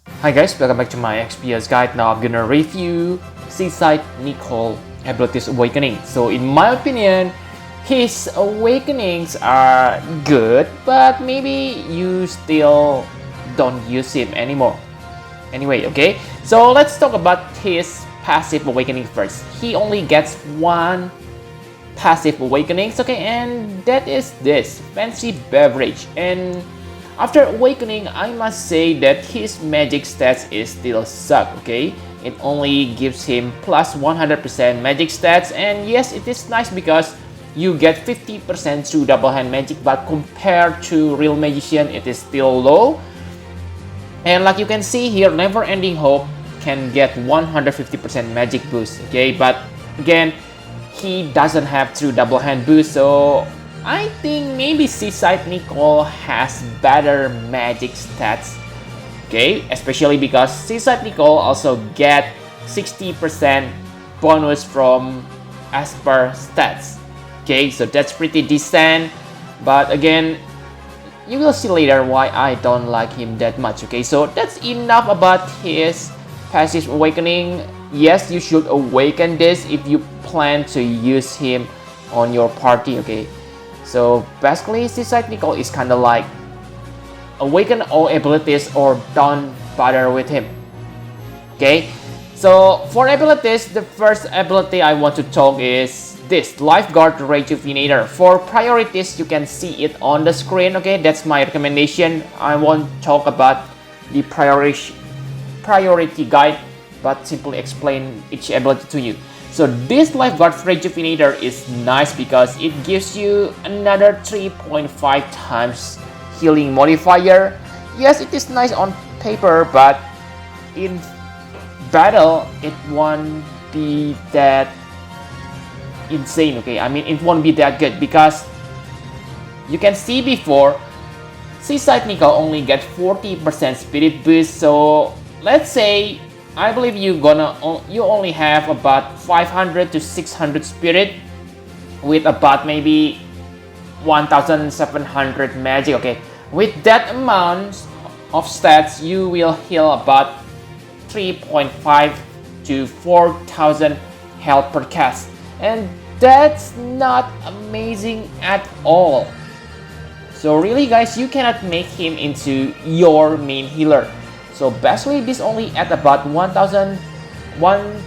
Hi guys, welcome back to my XPS guide. Now I'm gonna review Seaside Nichol abilities awakening. So in my opinion, his awakenings are good, but maybe you still don't use him anymore. Anyway, okay, so let's talk about his passive awakening first. He only gets one passive awakenings, okay, and that is this fancy beverage. And after awakening, I must say that his magic stats is still suck, okay? It only gives him plus 100% magic stats, and yes, it is nice because you get 50% through double hand magic, but compared to real magician, it is still low. And like you can see here, Never Ending Hope can get 150% magic boost, okay? But again, he doesn't have true double hand boost, so I think maybe Seaside Nichol has better magic stats, okay? Especially because Seaside Nichol also get 60% bonus from Asper stats, okay? So that's pretty decent, but again, you will see later why I don't like him that much, okay? So that's enough about his passive awakening. Yes, you should awaken this if you plan to use him on your party, okay? So basically, Seaside Nichol is kind of like awaken all abilities or don't bother with him. Okay, so for abilities, the first ability I want to talk is this Lifeguard Rejuvenator. For priorities, you can see it on the screen. Okay, that's my recommendation. I won't talk about the priority guide, but simply explain each ability to you. So this Lifeguard Rejuvenator is nice because it gives you another 3.5 times healing modifier. Yes, it is nice on paper, but in battle, it won't be that insane, okay? I mean, it won't be that good because you can see before, Seaside Nichol only get 40% spirit boost. So let's say I believe you only have about 500 to 600 spirit with about maybe 1700 magic, okay? With that amount of stats, you will heal about 3.5 to 4000 health per cast, and that's not amazing at all. So really guys, you cannot make him into your main healer. So basically, this only add about 1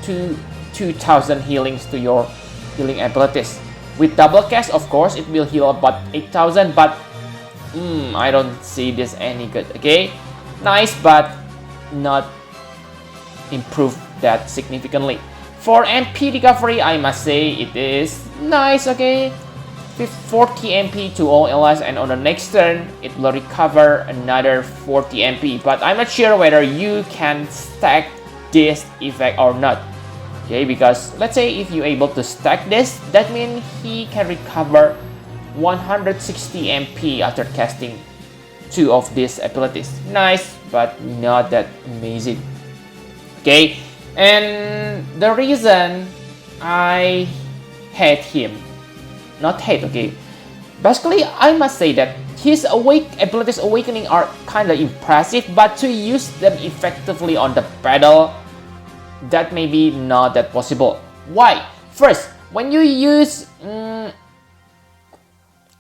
to 2000 healings to your healing abilities. With double cast, of course, it will heal about 8000, but I don't see this any good, okay? Nice, but not improve that significantly. For MP recovery, I must say it is nice, okay? 40 MP to all allies, and on the next turn it will recover another 40 MP, but I'm not sure whether you can stack this effect or not, okay? Because let's say if you're able to stack this, that means he can recover 160 MP after casting two of these abilities. Nice, but not that amazing, okay? And the reason I hate him, not hate, okay? Basically, I must say that his abilities awakening are kind of impressive, but to use them effectively on the battle, that may be not that possible. Why? First, when you use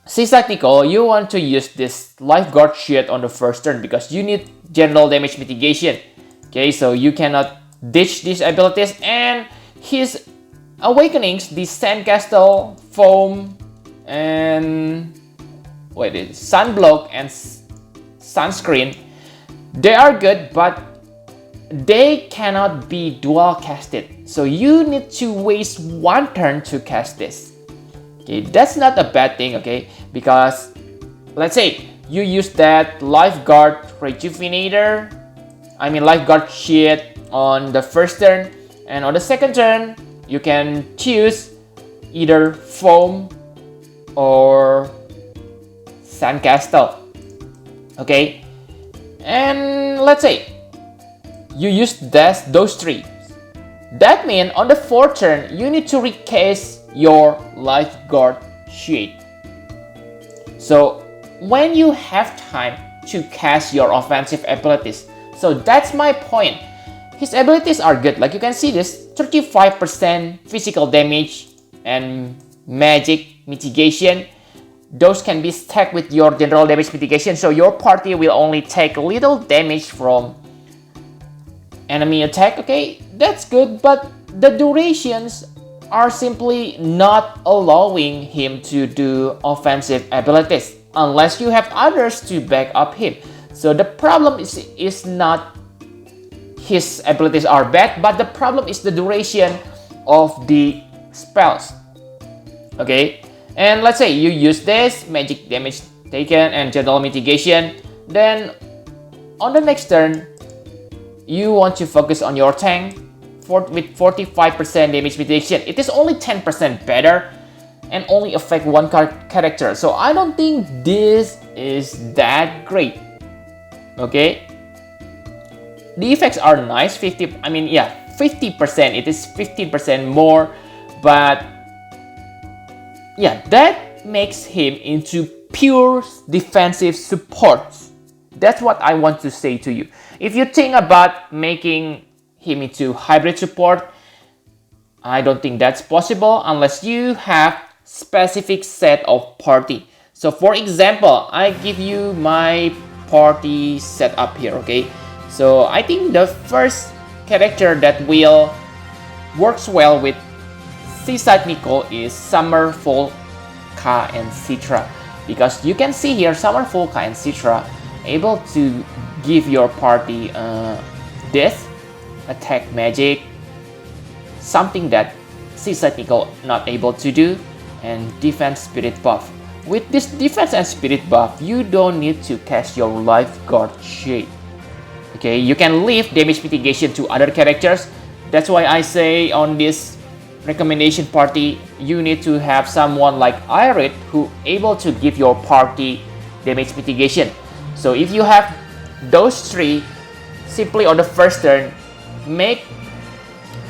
Seaside Nichol, you want to use this Lifeguard Shield on the first turn because you need general damage mitigation. Okay, so you cannot ditch these abilities, and his awakenings, the Sandcastle, Foam, and Sunblock and Sunscreen, they are good, but they cannot be dual casted. So you need to waste one turn to cast this. Okay, that's not a bad thing, okay? Because let's say you use that Lifeguard Rejuvenator, Lifeguard Shield on the first turn, and on the second turn, you can choose either Foam or Sandcastle, okay? And let's say you use those three. That means on the fourth turn, you need to recast your Lifeguard Shield. So when you have time to cast your offensive abilities, So that's my point. His abilities are good. Like you can see this 35% physical damage and magic mitigation. Those can be stacked with your general damage mitigation, so your party will only take little damage from enemy attack. Okay, that's good, but the durations are simply not allowing him to do offensive abilities unless you have others to back up him. So the problem is not his abilities are bad, but the problem is the duration of the spells. Okay, and let's say you use this magic damage taken and general mitigation, then on the next turn you want to focus on your tank with 45% damage mitigation. It is only 10% better and only affect one character, so I don't think this is that great. Okay, the effects are nice. 50%, it is 15% more, but yeah, that makes him into pure defensive support. That's what I want to say to you. If you think about making him into hybrid support, I don't think that's possible unless you have specific set of party. So for example, I give you my party setup here, okay? So I think the first character that will works well with Seaside Nichol is Summer, Volca, and Citra, because you can see here Summer, Volca, and Citra able to give your party death, attack magic, something that Seaside Nichol not able to do, and defense spirit buff. With this defense and spirit buff, you don't need to cast your lifeguard shade. Okay, you can leave damage mitigation to other characters. That's why I say on this recommendation party, you need to have someone like Irit who able to give your party damage mitigation. So if you have those three, simply on the first turn, make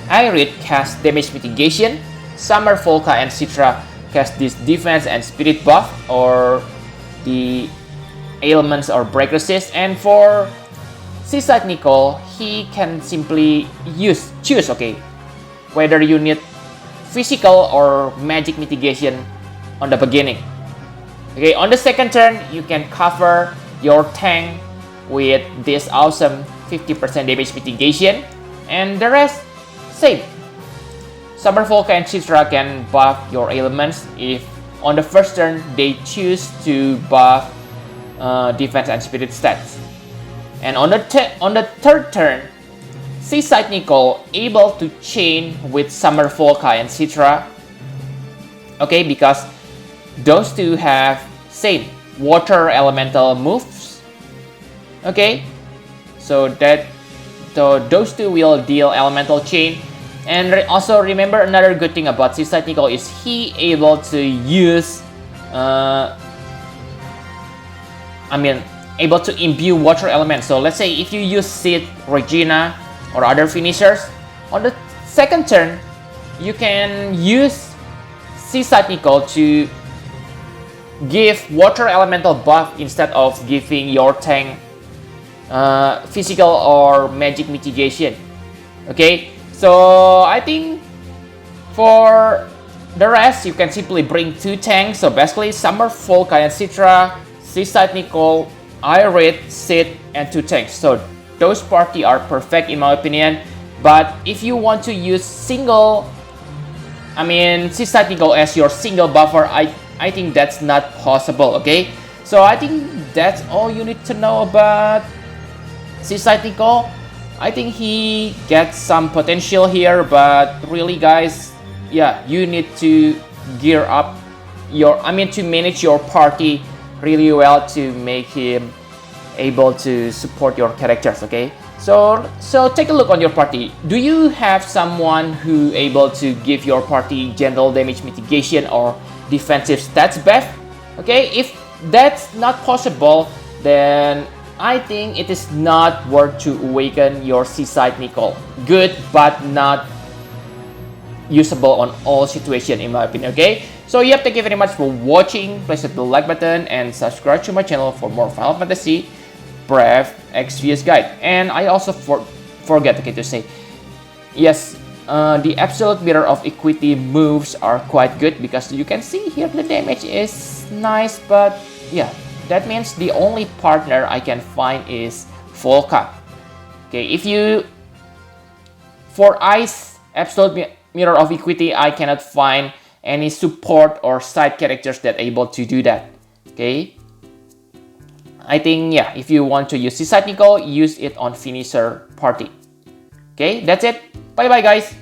Irit cast damage mitigation, Summer, Volca, and Citra cast this defense and spirit buff or the ailments or break resist, and for Seaside Nichol, he can simply choose, okay, whether you need physical or magic mitigation on the beginning. Okay, on the second turn, you can cover your tank with this awesome 50% damage mitigation, and the rest, same. Summer, Volca, and Citra can buff your elements if on the first turn they choose to buff defense and spirit stats. And on the third turn, Seaside Nichol able to chain with Summer, Volca, and Citra. Okay, because those two have same water elemental moves. Okay, so those two will deal elemental chain. And also remember, another good thing about Seaside Nichol is he able to use able to imbue water elements. So let's say if you use Sid, Regina, or other finishers, on the second turn, you can use Seaside Nichol to give water elemental buff instead of giving your tank physical or magic mitigation. Okay, so I think for the rest, you can simply bring two tanks. So basically, Summer, Volca, and Citra, Seaside Nichol, Irit, Sid, and two tanks. So those party are perfect in my opinion. But if you want to use Seaside Nichol as your single buffer, I think that's not possible. Okay, so I think that's all you need to know about Seaside Nichol. I think he gets some potential here, but really guys, yeah, you need to gear up to manage your party really well to make him able to support your characters. Okay, so take a look on your party. Do you have someone who able to give your party general damage mitigation or defensive stats buff? Okay, if that's not possible, then I think it is not worth to awaken your Seaside Nichol. Good, but not usable on all situations in my opinion. Okay, so yep, thank you very much for watching. Please hit the like button and subscribe to my channel for more Final Fantasy Brave XPS guide. And I also forget to say, yes, the absolute mirror of equity moves are quite good, because you can see here the damage is nice, but yeah, that means the only partner I can find is Volca. Okay, if you for Ice absolute mirror of equity, I cannot find any support or side characters that are able to do that. Okay, I think, yeah, if you want to use Seaside Nichol, use it on finisher party. Okay, that's it. Bye bye guys.